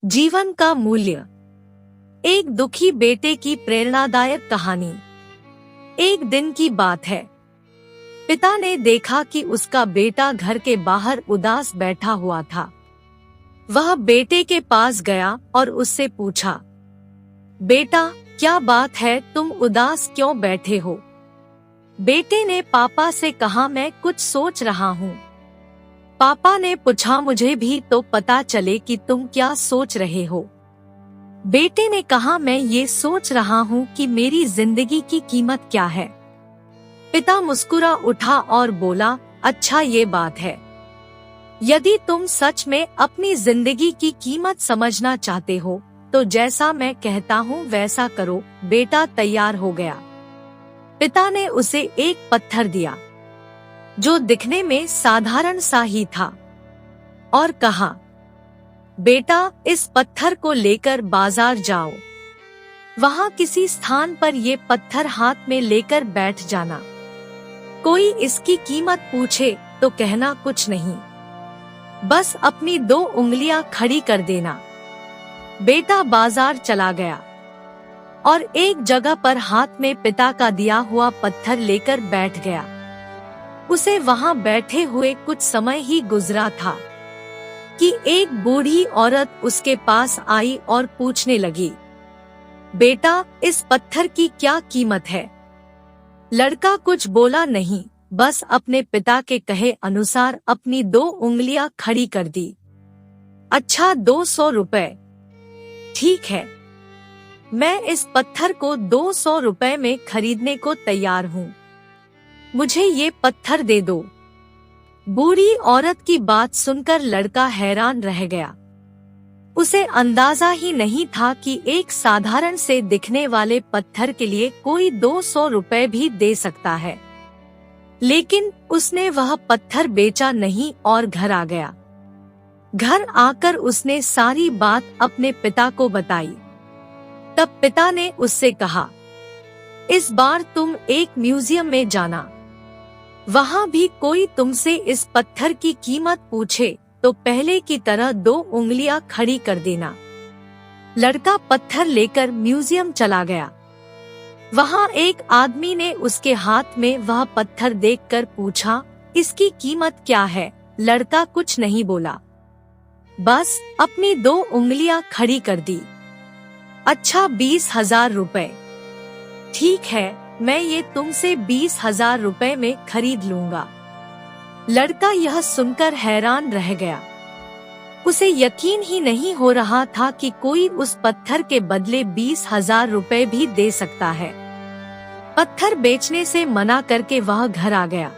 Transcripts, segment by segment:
जीवन का मूल्य। एक दुखी बेटे की प्रेरणादायक कहानी। एक दिन की बात है। पिता ने देखा कि उसका बेटा घर के बाहर उदास बैठा हुआ था। वह बेटे के पास गया और उससे पूछा, बेटा, क्या बात है, तुम उदास क्यों बैठे हो? बेटे ने पापा से कहा, मैं कुछ सोच रहा हूँ। पापा ने पूछा, मुझे भी तो पता चले कि तुम क्या सोच रहे हो। बेटे ने कहा, मैं ये सोच रहा हूँ कि मेरी जिंदगी की कीमत क्या है। पिता मुस्कुरा उठा और बोला, अच्छा, ये बात है। यदि तुम सच में अपनी जिंदगी की कीमत समझना चाहते हो तो जैसा मैं कहता हूँ वैसा करो। बेटा तैयार हो गया। पिता ने उसे एक पत्थर दिया जो दिखने में साधारण सा ही था और कहा, बेटा, इस पत्थर को लेकर बाजार जाओ। वहाँ किसी स्थान पर ये पत्थर हाथ में लेकर बैठ जाना। कोई इसकी कीमत पूछे तो कहना कुछ नहीं, बस अपनी 2 उंगलियां खड़ी कर देना। बेटा बाजार चला गया और एक जगह पर हाथ में पिता का दिया हुआ पत्थर लेकर बैठ गया। उसे वहां बैठे हुए कुछ समय ही गुजरा था कि एक बूढ़ी औरत उसके पास आई और पूछने लगी, बेटा, इस पत्थर की क्या कीमत है? लड़का कुछ बोला नहीं, बस अपने पिता के कहे अनुसार अपनी 2 उंगलियां खड़ी कर दी। अच्छा, 200 रुपए। ठीक है, मैं इस पत्थर को 200 रुपए में खरीदने को तैयार हूँ। मुझे ये पत्थर दे दो। बूढ़ी औरत की बात सुनकर लड़का हैरान रह गया। उसे अंदाजा ही नहीं था कि एक साधारण से दिखने वाले पत्थर के लिए कोई 200 रुपए भी दे सकता है। लेकिन उसने वह पत्थर बेचा नहीं और घर आ गया। घर आकर उसने सारी बात अपने पिता को बताई। तब पिता ने उससे कहा, इस बार तुम एक म्यूजियम में जाना। वहाँ भी कोई तुमसे इस पत्थर की कीमत पूछे तो पहले की तरह 2 उंगलियां खड़ी कर देना। लड़का पत्थर लेकर म्यूजियम चला गया। वहाँ एक आदमी ने उसके हाथ में वह पत्थर देखकर पूछा, इसकी कीमत क्या है? लड़का कुछ नहीं बोला, बस अपनी 2 उंगलियां खड़ी कर दी। अच्छा, 20,000 रुपए। ठीक है, मैं ये तुमसे 20,000 रुपए में खरीद लूंगा। लड़का यह सुनकर हैरान रह गया। उसे यकीन ही नहीं हो रहा था कि कोई उस पत्थर के बदले 20,000 रुपए भी दे सकता है। पत्थर बेचने से मना करके वह घर आ गया।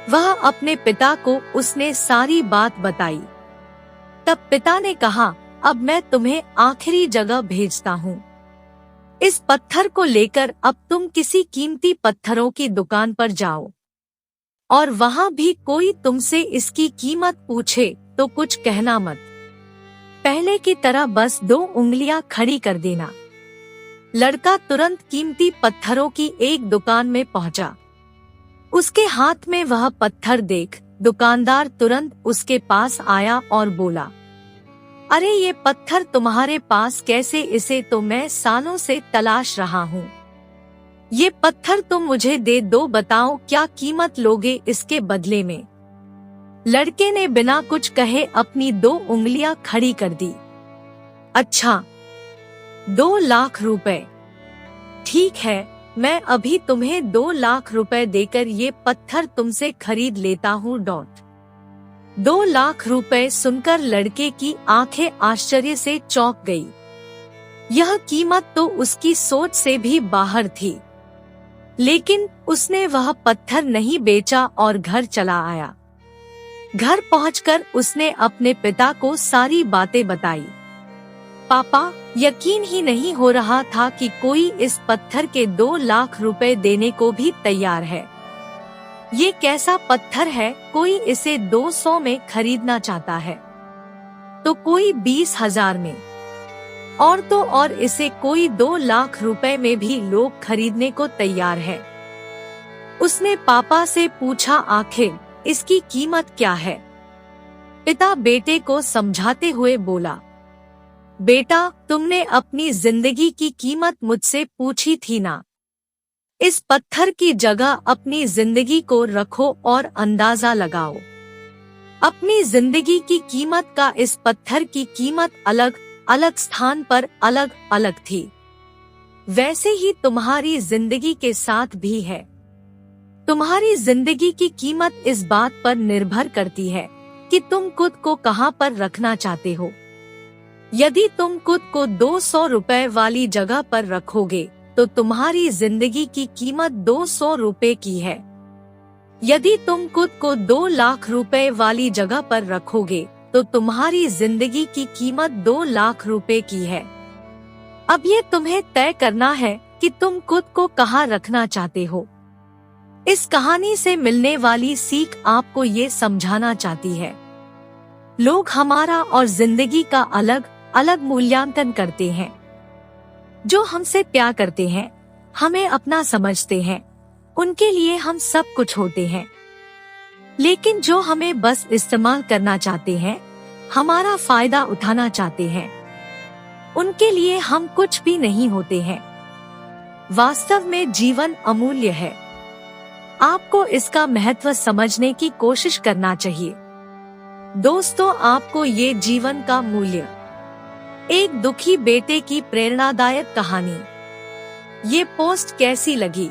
वह अपने पिता को उसने सारी बात बताई। तब पिता ने कहा, अब मैं तुम्हें आखिरी जगह भेजता हूँ। इस पत्थर को लेकर अब तुम किसी कीमती पत्थरों की दुकान पर जाओ और वहाँ भी कोई तुमसे इसकी कीमत पूछे तो कुछ कहना मत। पहले की तरह बस 2 उंगलियां खड़ी कर देना। लड़का तुरंत कीमती पत्थरों की एक दुकान में पहुंचा। उसके हाथ में वह पत्थर देख दुकानदार तुरंत उसके पास आया और बोला, अरे, ये पत्थर तुम्हारे पास कैसे? इसे तो मैं सालों से तलाश रहा हूँ। ये पत्थर तुम मुझे दे दो, बताओ क्या कीमत लोगे इसके बदले में? लड़के ने बिना कुछ कहे अपनी 2 उंगलियां खड़ी कर दी। अच्छा, 2 लाख रुपए। ठीक है, मैं अभी तुम्हें 2 लाख रुपए देकर ये पत्थर तुमसे खरीद लेता हूँ। 2 लाख रुपए सुनकर लड़के की आंखें आश्चर्य से चौंक गई। यह कीमत तो उसकी सोच से भी बाहर थी। लेकिन उसने वह पत्थर नहीं बेचा और घर चला आया। घर पहुंचकर उसने अपने पिता को सारी बातें बताई। पापा, यकीन ही नहीं हो रहा था कि कोई इस पत्थर के 2 लाख रुपए देने को भी तैयार है। ये कैसा पत्थर है? कोई इसे 200 में खरीदना चाहता है तो कोई 20,000 में, और तो और इसे कोई 2 लाख रुपए में भी लोग खरीदने को तैयार है। उसने पापा से पूछा, आखिर इसकी कीमत क्या है? पिता बेटे को समझाते हुए बोला, बेटा, तुमने अपनी जिंदगी की कीमत मुझसे पूछी थी ना। इस पत्थर की जगह अपनी जिंदगी को रखो और अंदाजा लगाओ। अपनी जिंदगी की कीमत का इस पत्थर की कीमत अलग अलग स्थान पर अलग अलग थी। वैसे ही तुम्हारी जिंदगी के साथ भी है। तुम्हारी जिंदगी की कीमत इस बात पर निर्भर करती है कि तुम खुद को कहां पर रखना चाहते हो। यदि तुम खुद को 200 रुपए वाली जगह पर रखोगे तो तुम्हारी जिंदगी की कीमत 200 रुपए की है। यदि तुम खुद को 2 लाख रुपए वाली जगह पर रखोगे तो तुम्हारी जिंदगी की कीमत 2 लाख रुपए की है। अब ये तुम्हें तय करना है कि तुम खुद को कहां रखना चाहते हो। इस कहानी से मिलने वाली सीख आपको ये समझाना चाहती है, लोग हमारा और जिंदगी का अलग अलग मूल्यांकन करते हैं। जो हमसे प्यार करते हैं, हमें अपना समझते हैं, उनके लिए हम सब कुछ होते हैं। लेकिन जो हमें बस इस्तेमाल करना चाहते हैं, हमारा फायदा उठाना चाहते हैं, उनके लिए हम कुछ भी नहीं होते हैं। वास्तव में जीवन अमूल्य है। आपको इसका महत्व समझने की कोशिश करना चाहिए। दोस्तों, आपको ये जीवन का मूल्य, एक दुखी बेटे की प्रेरणादायक कहानी, ये पोस्ट कैसी लगी?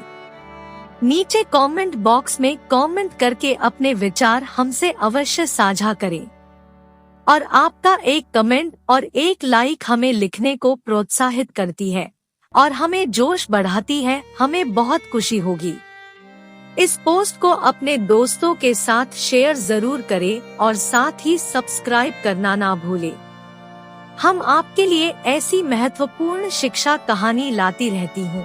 नीचे कमेंट बॉक्स में कमेंट करके अपने विचार हमसे अवश्य साझा करें। और आपका एक कमेंट और एक लाइक हमें लिखने को प्रोत्साहित करती है और हमें जोश बढ़ाती है। हमें बहुत खुशी होगी। इस पोस्ट को अपने दोस्तों के साथ शेयर जरूर करें और साथ ही सब्सक्राइब करना ना भूलें। हम आपके लिए ऐसी महत्वपूर्ण शिक्षा कहानी लाती रहती हूँ।